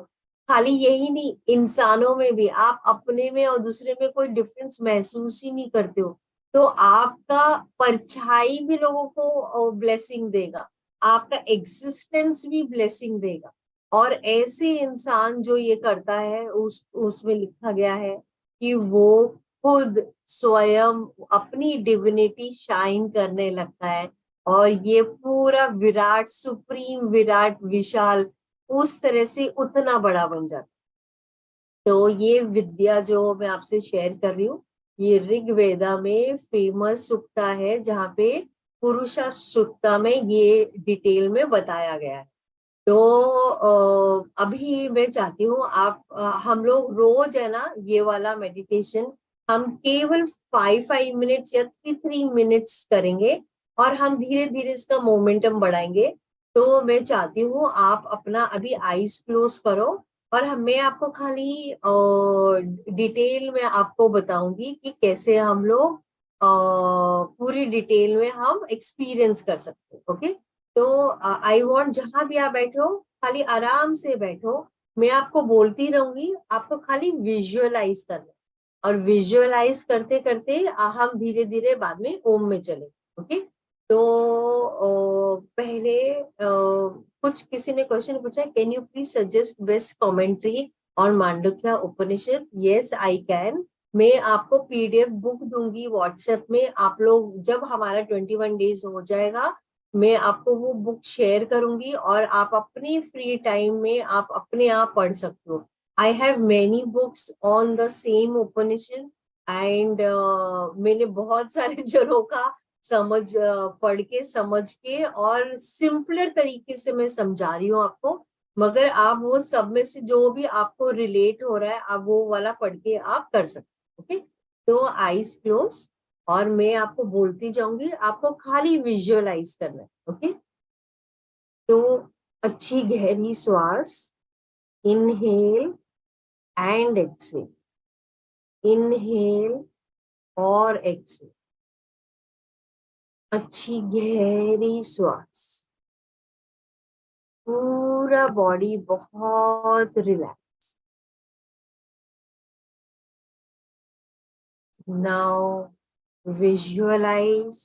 खाली यही नहीं, इंसानों में भी आप अपने में और दूसरे में कोई डिफरेंस महसूस ही नहीं करते हो। तो आपका परछाई भी लोगों को ब्लेसिंग देगा, आपका एग्जिस्टेंस भी ब्लेसिंग देगा। और ऐसे इंसान जो ये करता है, उसमें लिखा गया है कि वो खुद स्वयं अपनी डिविनिटी शाइन करने लगता है, और ये पूरा विराट, सुप्रीम विराट, विशाल उस तरह से उतना बड़ा बन जाता है। तो ये विद्या जो मैं आपसे शेयर कर रही हूँ, ये ऋग्वेदा में फेमस सुक्ता है, जहाँ पे पुरुषा सुक्ता में ये डिटेल में बताया गया है। तो अभी मैं चाहती हूँ आप हम लोग रोज है ना ये वाला मेडिटेशन, हम केवल 5 5 मिनट्स या 3 3 मिनट्स करेंगे, और हम धीरे धीरे इसका मोमेंटम बढ़ाएंगे। तो मैं चाहती हूँ आप अपना अभी आईज क्लोज करो, और मैं आपको खाली डिटेल में आपको बताऊंगी कि कैसे हम लोग पूरी डिटेल में हम एक्सपीरियंस कर सकते हैं। ओके। तो आई वांट, जहां भी आप बैठो खाली आराम से बैठो, मैं आपको बोलती रहूंगी, आपको खाली विजुअलाइज करना है। और विजुअलाइज करते करते हम धीरे धीरे बाद में ओम में चले। ओके। तो पहले कुछ किसी ने क्वेश्चन पूछा, can you please suggest best commentary और Mandukya Upanishad? Yes I can. मैं आपको पीडीएफ बुक दूंगी व्हाट्सएप में। आप लोग जब हमारा 21 डेज हो जाएगा, मैं आपको वो बुक शेयर करूंगी और आप अपनी फ्री टाइम में आप अपने आप पढ़ सकते हो। I have many books on the same Upanishad and मैंने बहुत सारे जनों का पढ़ के समझ के और सिंपलर तरीके से मैं समझा रही हूँ आपको। मगर आप वो सब में से जो भी आपको रिलेट हो रहा है, आप वो वाला पढ़ के आप कर सकते। ओके। तो आईज क्लोज और मैं आपको बोलती जाऊंगी, आपको खाली विजुअलाइज करना है। ओके। तो अच्छी गहरी श्वास, इनहेल एंड एक्सेल, इनहेल और एक्सेल। अच्छी गहरी श्वास, पूरा बॉडी बहुत रिलैक्स। नाउ विजुअलाइज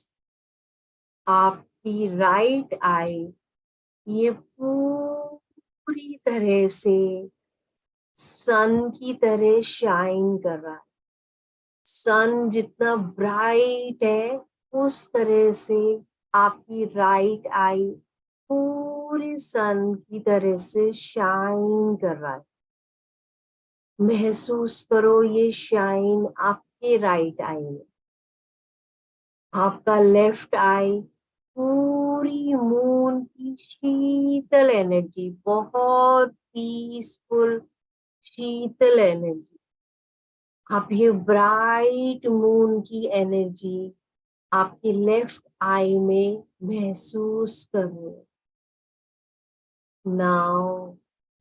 आपकी राइट आई ये पूरी तरह से सन की तरह शाइन कर रहा है। सन जितना ब्राइट है उस तरह से आपकी राइट आई पूरी सन की तरह से शाइन कर रहा है। महसूस करो ये शाइन आपके राइट आई में। आपका लेफ्ट आई पूरी मून की शीतल एनर्जी, बहुत पीसफुल शीतल एनर्जी। आप ये ब्राइट मून की एनर्जी आपके लेफ्ट आई में महसूस करो। नाउ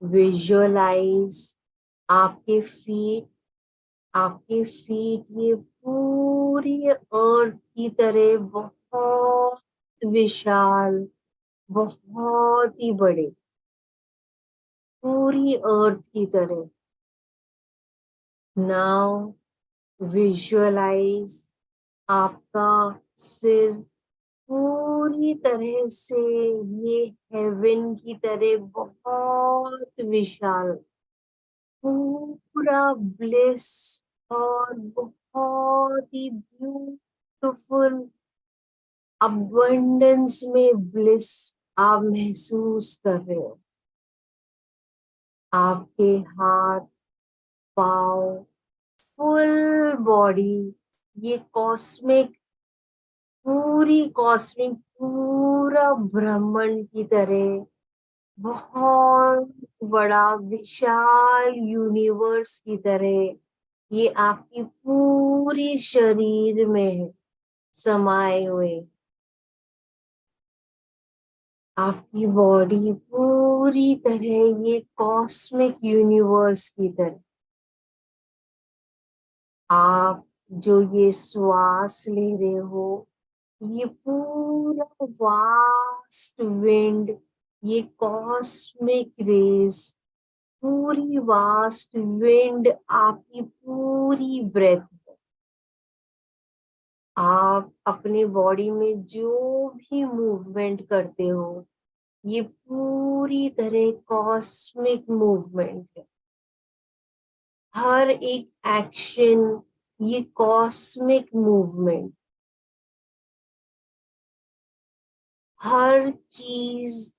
विजुअलाइज आपके फीट ये पूरी अर्थ की तरह बहुत विशाल, बहुत ही बड़े, पूरी अर्थ की तरह। नाउ विजुअलाइज आपका सिर पूरी तरह से ये हेवन की तरह बहुत विशाल, पूरा ब्लिस और बहुत ही ब्यूटीफुल अबंडेंस में ब्लिस आप महसूस कर रहे हो। आपके हाथ, पाँव, फुल बॉडी ये पूरा ब्रह्मांड की तरह बहुत बड़ा विशाल यूनिवर्स की तरह ये आपकी पूरी शरीर में समाये हुए। आपकी बॉडी पूरी तरह ये कॉस्मिक यूनिवर्स की तरह। आप जो ये श्वास ले रहे हो, ये पूरा वास्ट विंड, ये कॉस्मिक रेस, पूरी वास्ट विंड आपकी पूरी ब्रेथ है। आप अपने बॉडी में जो भी मूवमेंट करते हो, ये पूरी तरह कॉस्मिक मूवमेंट है। हर एक एक्शन ये कॉस्मिक मूवमेंट, हर चीज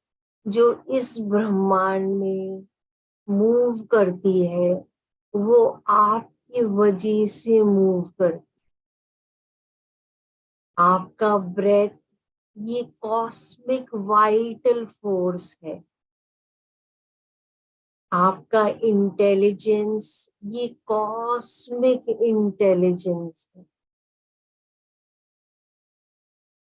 जो इस ब्रह्मांड में मूव करती है वो आपकी वजह से मूव करती। आपका ब्रेथ ये कॉस्मिक वाइटल फोर्स है। आपका इंटेलिजेंस ये कॉस्मिक इंटेलिजेंस है।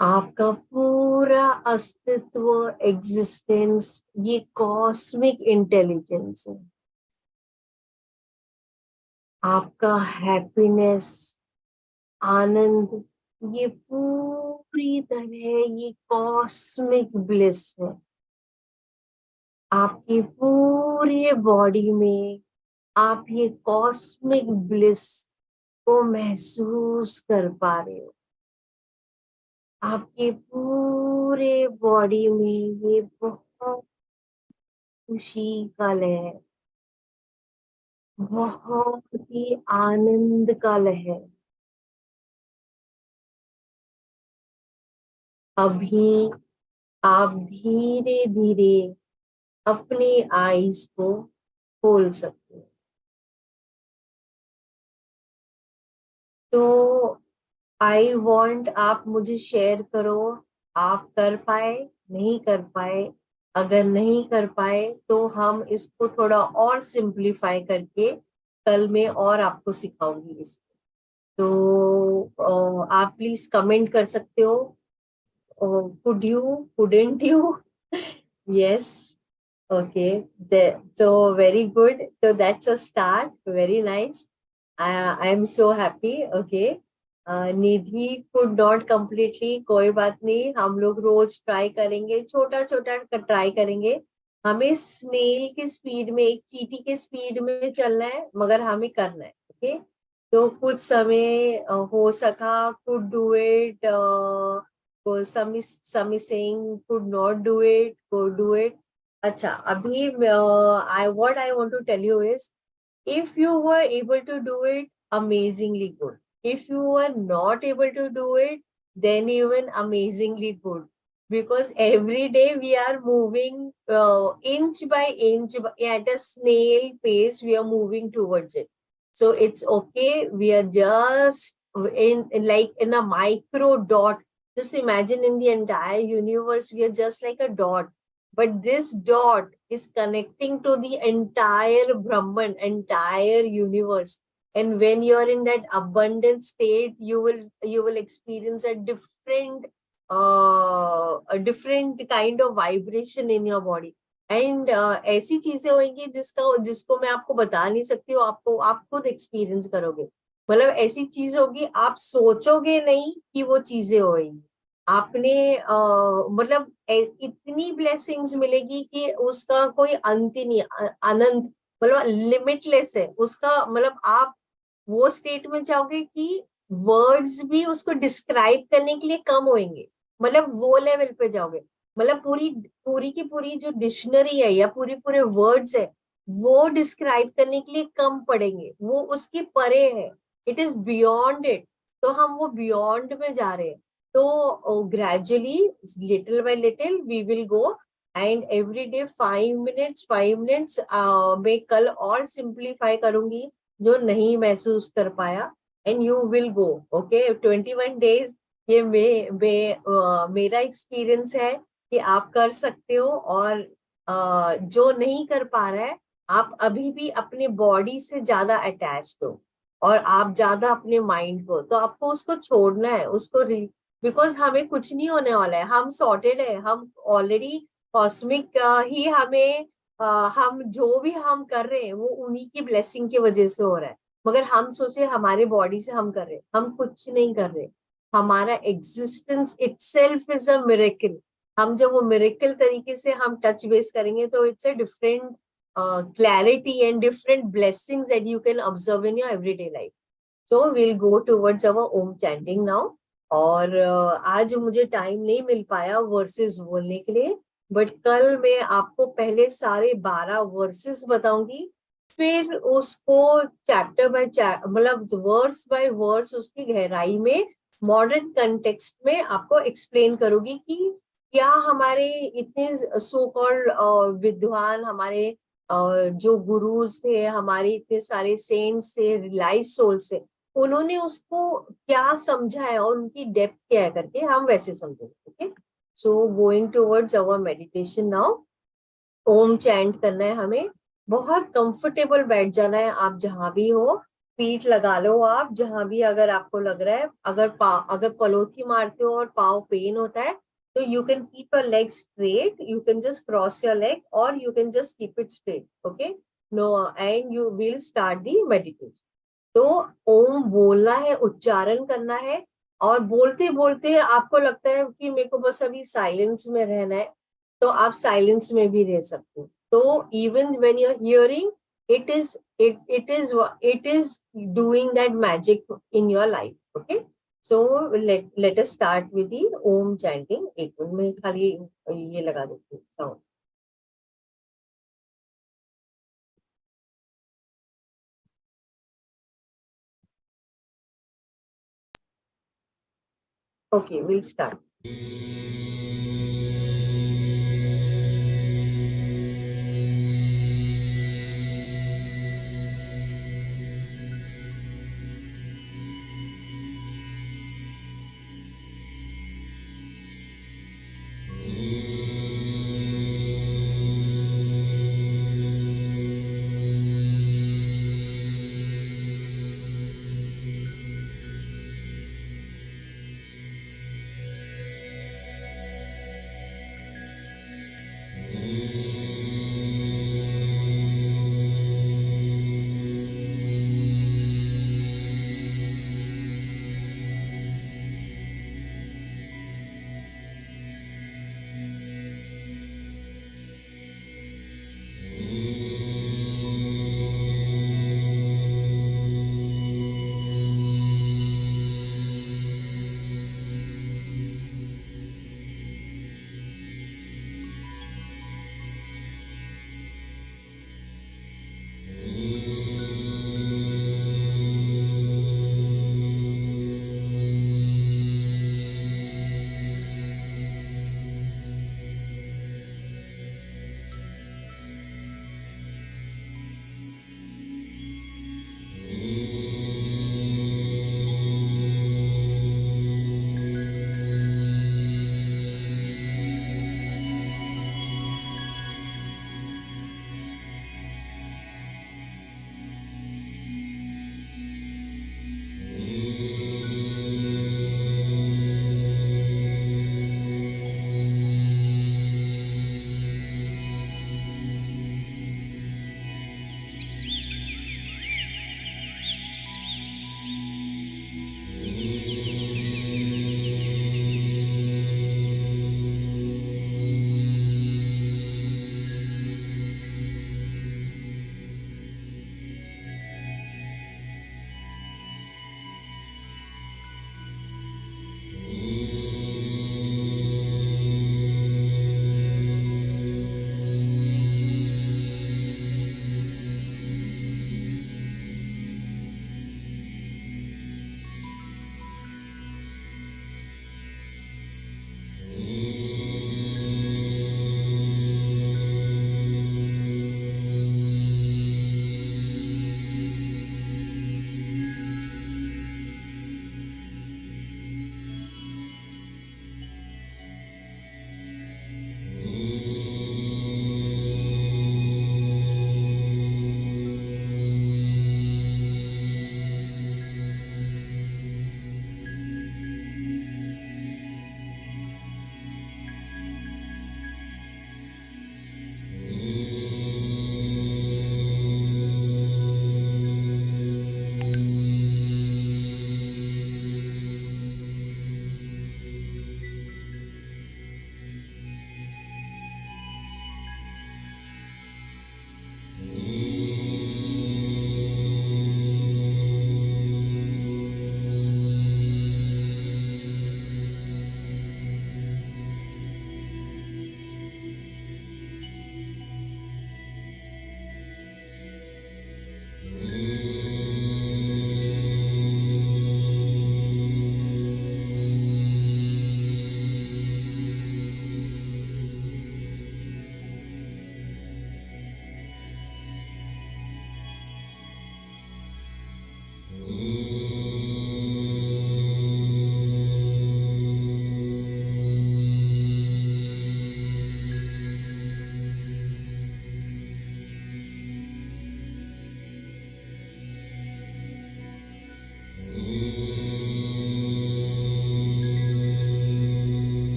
आपका पूरा अस्तित्व, एग्जिस्टेंस ये कॉस्मिक इंटेलिजेंस है। आपका हैप्पीनेस, आनंद ये पूरी तरह ये कॉस्मिक ब्लिस है। आपकी पूरी बॉडी में आप ये कॉस्मिक ब्लिस को महसूस कर पा रहे हो। आपके पूरे बॉडी में ये बहुत खुशी का लहर, बहुत ही आनंद का लहर अभी आप धीरे धीरे अपनी आईज को खोल सकते हो। तो आई वांट आप मुझे शेयर करो, आप कर पाए नहीं कर पाए। अगर नहीं कर पाए तो हम इसको थोड़ा और सिंप्लीफाई करके कल में और आपको सिखाऊंगी इसको। तो आप प्लीज कमेंट कर सकते हो, could you, couldn't you? Yes, okay, so very good, so that's a start, very nice. I am so happy. Okay, Nidhi could not completely, कोई बात नहीं, हम लोग रोज ट्राई करेंगे, छोटा छोटा ट्राई करेंगे। हमें स्नेल की स्पीड में, एक चींटी के स्पीड में चलना है, मगर हमें करना है। ओके, तो कुछ समय हो सका could do it, some is saying could not do it, could do it. अच्छा, अभी what I want to tell you is, if you were able to do it, amazingly good. If you were not able to do it, then even amazingly good. Because every day we are moving inch by inch at a snail pace, we are moving towards it. So it's okay. We are just in like in a micro dot. Just imagine in the entire universe, we are just like a dot. But this dot is connecting to the entire Brahman, entire universe. And when you are in that abundant state, you will experience a different kind of vibration in your body. And ऐसी चीजें होंगी जिसको मैं आपको बता नहीं सकती हूँ, आप खुद एक्सपीरियंस करोगे। मतलब ऐसी चीज होगी, आप सोचोगे नहीं कि वो चीजें होंगी। आपने मतलब इतनी ब्लेसिंग्स मिलेगी कि उसका कोई अंत ही नहीं, अनंत, मतलब लिमिटलेस है उसका। मतलब आप वो स्टेट में जाओगे कि वर्ड्स भी उसको डिस्क्राइब करने के लिए कम होंगे, मतलब वो लेवल पे जाओगे। मतलब पूरी पूरी की पूरी जो डिक्शनरी है या पूरे वर्ड्स है, वो डिस्क्राइब करने के लिए कम पड़ेंगे, वो उसके परे है, इट इज बियॉन्ड इट। तो हम वो बियॉन्ड में जा रहे हैं। तो gradually, little by little we will go. And every day 5 minutes मैं कल और सिंप्लीफाई करूंगी जो नहीं महसूस कर पाया। And you will go, okay, 21 days। ये मेरा एक्सपीरियंस है कि आप कर सकते हो। और जो नहीं कर पा रहा है, आप अभी भी अपने बॉडी से ज्यादा अटैच हो और आप ज्यादा अपने माइंड को, तो आपको उसको छोड़ना है, उसको बिकॉज हमें कुछ नहीं होने वाला है, हम सॉर्टेड है, हम ऑलरेडी कॉस्मिक ही हमें हम जो भी हम कर रहे हैं वो उन्हीं की ब्लेसिंग की वजह से हो रहा है। मगर हम सोचे हमारे बॉडी से हम कर रहे हैं, हम कुछ नहीं कर रहे। हमारा existence itself is a miracle. हम जब वो मिरेकल तरीके से हम टच बेस करेंगे तो it's a different clarity and different blessings that you can observe in your everyday life. So we'll go towards our Om chanting now. और आज मुझे टाइम नहीं मिल पाया वर्सेस बोलने के लिए, बट कल मैं आपको पहले सारे 12 वर्सेस बताऊंगी, फिर उसको चैप्टर बाय चैप्टर, मतलब वर्स बाय वर्स उसकी गहराई में मॉडर्न कंटेक्स्ट में आपको एक्सप्लेन करूंगी कि क्या हमारे इतने सो कॉल्ड विद्वान, हमारे जो गुरुज थे, हमारे इतने सारे सेंट्स थे, रियलाइज सोल्स थे, उन्होंने उसको क्या समझा है और उनकी डेप्थ क्या है करके हम वैसे समझेंगे। Okay, so going towards our meditation now. Om chant करना है हमें, बहुत कंफर्टेबल बैठ जाना है, आप जहां भी हो, पीठ लगा लो आप जहां भी अगर आपको लग रहा है। अगर पलोथी मारते हो और पाव पेन होता है तो you can keep your leg straight, you can just cross your leg और you can just keep it straight. Okay, no, and you will start the meditation. तो ओम बोलना है, उच्चारण करना है। और बोलते बोलते आपको लगता है कि मेरे को बस अभी साइलेंस में रहना है, तो आप साइलेंस में भी रह सकते हो। So even when you're hearing, it is doing that magic in your life. Okay. So let us start with the Om chanting. एक मिनट में खाली ये लगा देती हूँ sound. Okay, we'll start.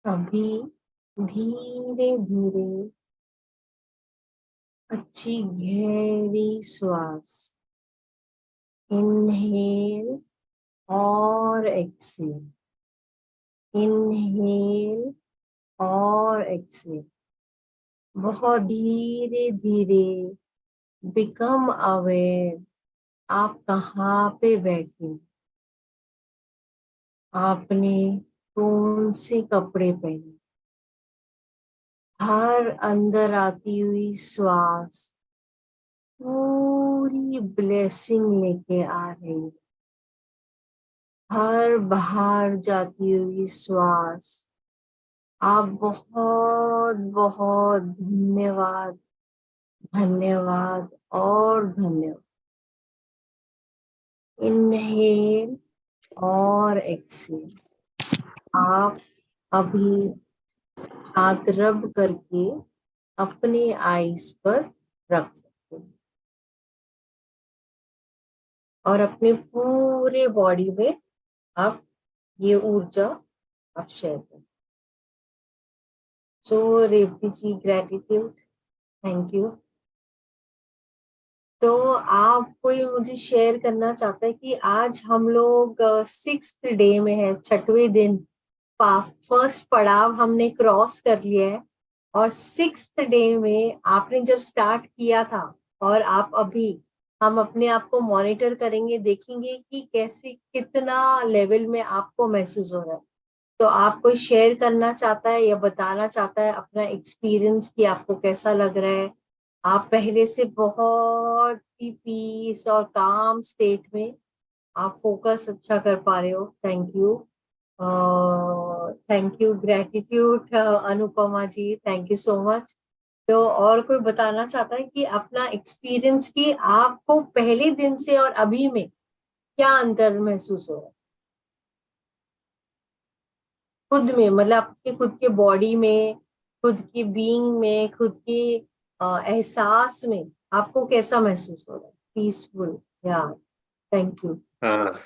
अभी धीरे धीरे अच्छी गहरी श्वास इनहेल और एक्सेल, इनहेल और एक्सेल। बहुत धीरे धीरे बिकम अवेयर आप कहाँ पे बैठे, आपने कौन से कपड़े पहने। हर अंदर आती हुई श्वास पूरी ब्लेसिंग लेके आ रही है। हर बाहर जाती हुई श्वास आप बहुत बहुत धन्यवाद, धन्यवाद और धन्यवाद। इनहेल और एक्सेल। आप अभी हाथ रब करके अपने आईज पर रख सकते हैं और अपने पूरे बॉडी में आप ये ऊर्जा आप शेयर करें। सो रेवती जी, ग्रेटिट्यूड, थैंक यू। तो आप कोई मुझे शेयर करना चाहता है कि आज हम लोग 6th डे में है, 6वें दिन, फर्स्ट पड़ाव हमने क्रॉस कर लिया है और 6th डे में आपने जब स्टार्ट किया था और आप अभी, हम अपने आप को मॉनिटर करेंगे, देखेंगे कि कैसे कितना लेवल में आपको महसूस हो रहा है। तो आप कोई शेयर करना चाहता है या बताना चाहता है अपना एक्सपीरियंस कि आपको कैसा लग रहा है। आप पहले से बहुत ही पीस और काम स्टेट में आप फोकस अच्छा कर पा रहे हो। Thank you, thank you, gratitude Anupama ji, thank you so much. तो और कोई बताना चाहता है कि अपना एक्सपीरियंस कि आपको पहले दिन से और अभी में क्या अंतर महसूस हो रहा है खुद में, मतलब आपके खुद के बॉडी में, खुद की बीइंग में, खुद के एहसास में आपको कैसा महसूस हो रहा है। पीसफुल, या thank you.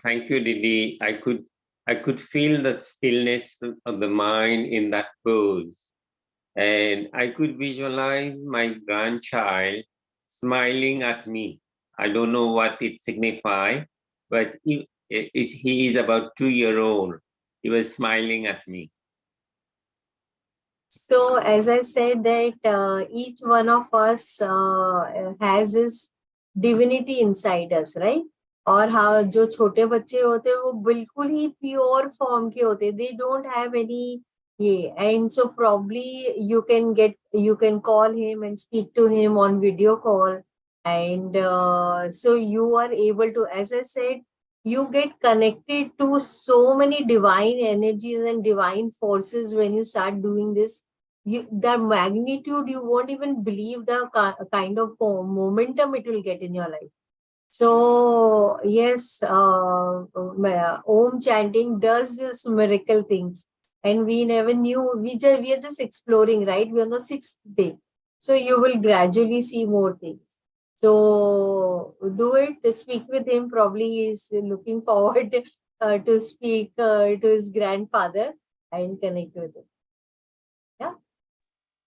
Thank you, Didi. I could feel the stillness of the mind in that pose, and I could visualize my grandchild smiling at me. I don't know what it signified, but he is about 2 year old. He was smiling at me.
So as I said that each one of us has his divinity inside us, right? और हाँ, जो छोटे बच्चे होते हैं वो बिल्कुल ही pure form के होते हैं, दे डोंट हैव एनी ये, and so probably you can call him and speak to him on video call, and so you are able to, as I said, you get connected to so many divine energies and divine forces when you start doing this. The magnitude, you won't even believe the kind of momentum it will get in your life. So yes, Om chanting does this miracle things, and we never knew. We are just exploring, right? We're on the 6th day, so you will gradually see more things. So do it. Speak with him. Probably he's looking forward to speak to his grandfather and connect with him. Yeah.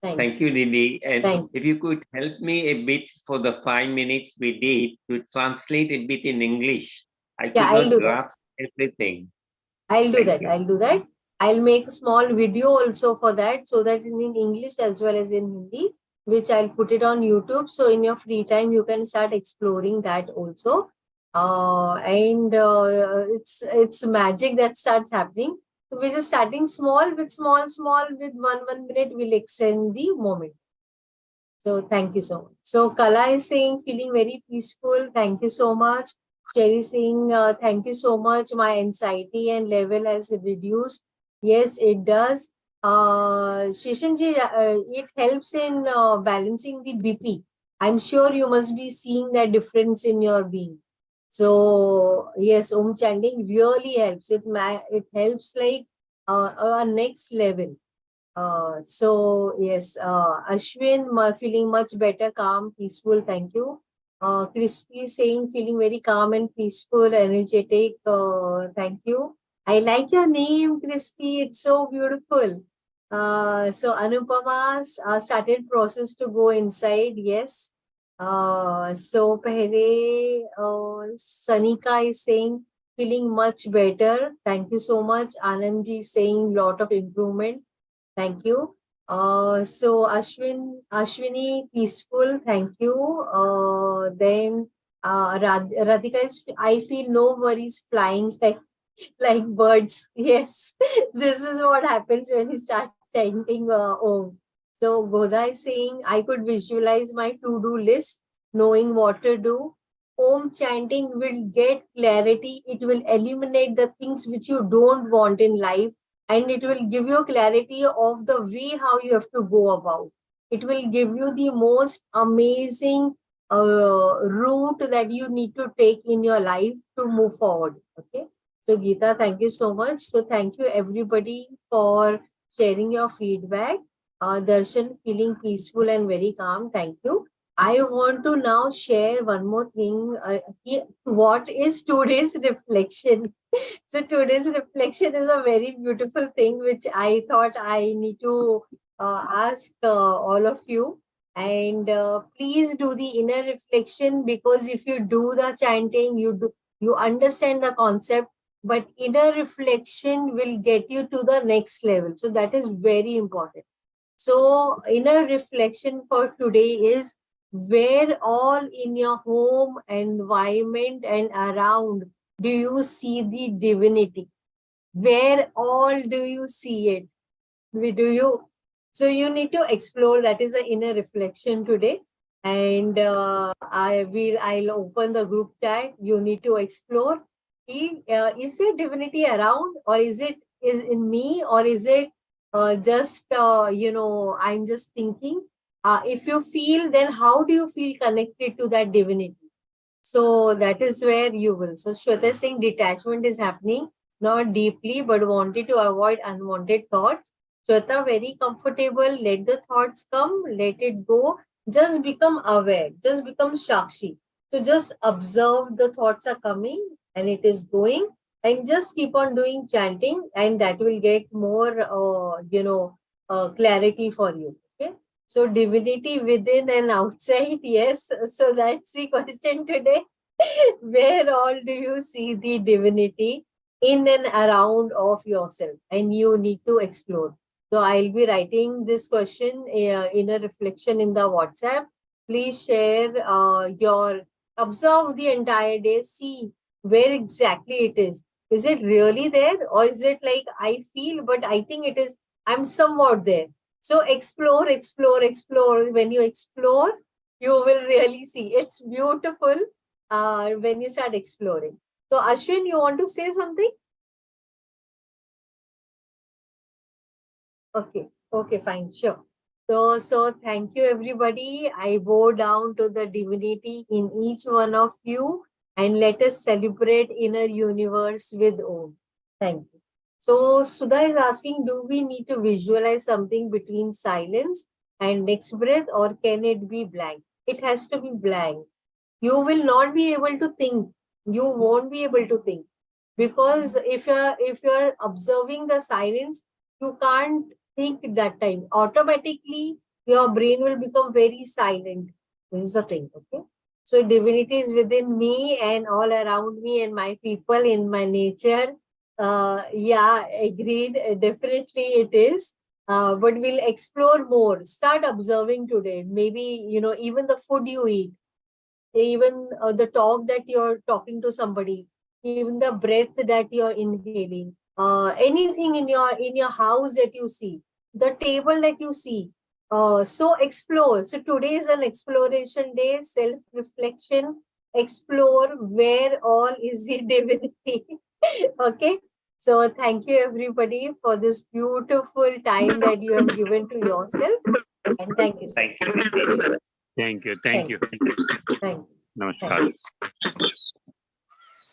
Thank you, Didi. And
Thank
if you could help me a bit for the 5 minutes we did to translate a bit in English. I could
I'll
not
do that.
grasp everything.
I'll do
Thank
that.
you.
I'll do that. I'll make a small video also for that, so that in English as well as in Hindi, which I'll put it on YouTube. So in your free time, you can start exploring that also. And it's magic that starts happening. So we're just starting small with with one minute, we'll extend the moment. So thank you so much. So Kala is saying, feeling very peaceful. Thank you so much. Sherry saying, thank you so much. My anxiety and level has reduced. Yes, it does. Shishanji, it helps in balancing the BP. I'm sure you must be seeing that difference in your being. So yes, Om chanting really helps. It helps like a next level. So yes, Ashwin feeling much better, calm, peaceful. Thank you. Crispy saying feeling very calm and peaceful, energetic. Thank you. I like your name, Crispy. It's so beautiful. So Anupama started process to go inside. Yes. So pehle Sanika is saying feeling much better. Thank you so much. Anandji is saying lot of improvement. Thank you. So Ashwini, peaceful. Thank you. Then Radhika is, I feel no worries flying like birds. Yes, this is what happens when you start chanting Om. So Goda is saying, I could visualize my to-do list, knowing what to do. Om chanting will get clarity. It will eliminate the things which you don't want in life, and it will give you clarity of the way how you have to go about. It will give you the most amazing route that you need to take in your life to move forward. Okay. So Geeta, thank you so much. So thank you everybody for sharing your feedback. Darshan, feeling peaceful and very calm. Thank you. I want to now share one more thing. What is today's reflection? So today's reflection is a very beautiful thing, which I thought I need to ask all of you. And please do the inner reflection, because if you do the chanting, you understand the concept, but inner reflection will get you to the next level. So that is very important. So inner reflection for today is, where all in your home environment and around do you see the divinity? Where all do you see it? Do you? So you need to explore. That is the inner reflection today. And I'll open the group chat. You need to explore. Is there divinity around, or is it is in me, or is it just I'm just thinking? If you feel, then how do you feel connected to that divinity? So that is where you will. So Shweta is saying detachment is happening, not deeply, but wanted to avoid unwanted thoughts. Shweta, very comfortable. Let the thoughts come, let it go. Just become aware. Just become Shakshi. So just observe the thoughts are coming and it is going, and just keep on doing chanting, and that will get more, clarity for you. Okay. So divinity within and outside, yes. So that's the question today. Where all do you see the divinity in and around of yourself? And you need to explore. So I'll be writing this question in a reflection in the WhatsApp. Please share your, observe the entire day, see where exactly it is. Is it really there, or is it like I feel, but I think it is, I'm somewhat there. So explore, explore, explore. When you explore, you will really see. It's beautiful when you start exploring. So Ashwin, you want to say something? Okay, fine, sure. So thank you everybody. I bow down to the divinity in each one of you, and let us celebrate inner universe with Om. Thank you. So Sudha is asking, do we need to visualize something between silence and next breath, or can it be blank? It has to be blank. You will not be able to think. You won't be able to think, because if you're observing the silence, you can't think that time. Automatically your brain will become very silent. This is the thing. Okay. So divinity is within me and all around me and my people, in my nature. Yeah, agreed. Definitely it is. But we'll explore more. Start observing today. Maybe, even the food you eat, even the talk that you're talking to somebody, even the breath that you're inhaling, anything in your house that you see, the table that you see. So explore. So today is an exploration day, self-reflection. Explore where all is the divinity. Okay. So thank you everybody for this beautiful time that you have given to yourself. And thank you.
Thank you.
Thank you.
Thank you.
Namaskar.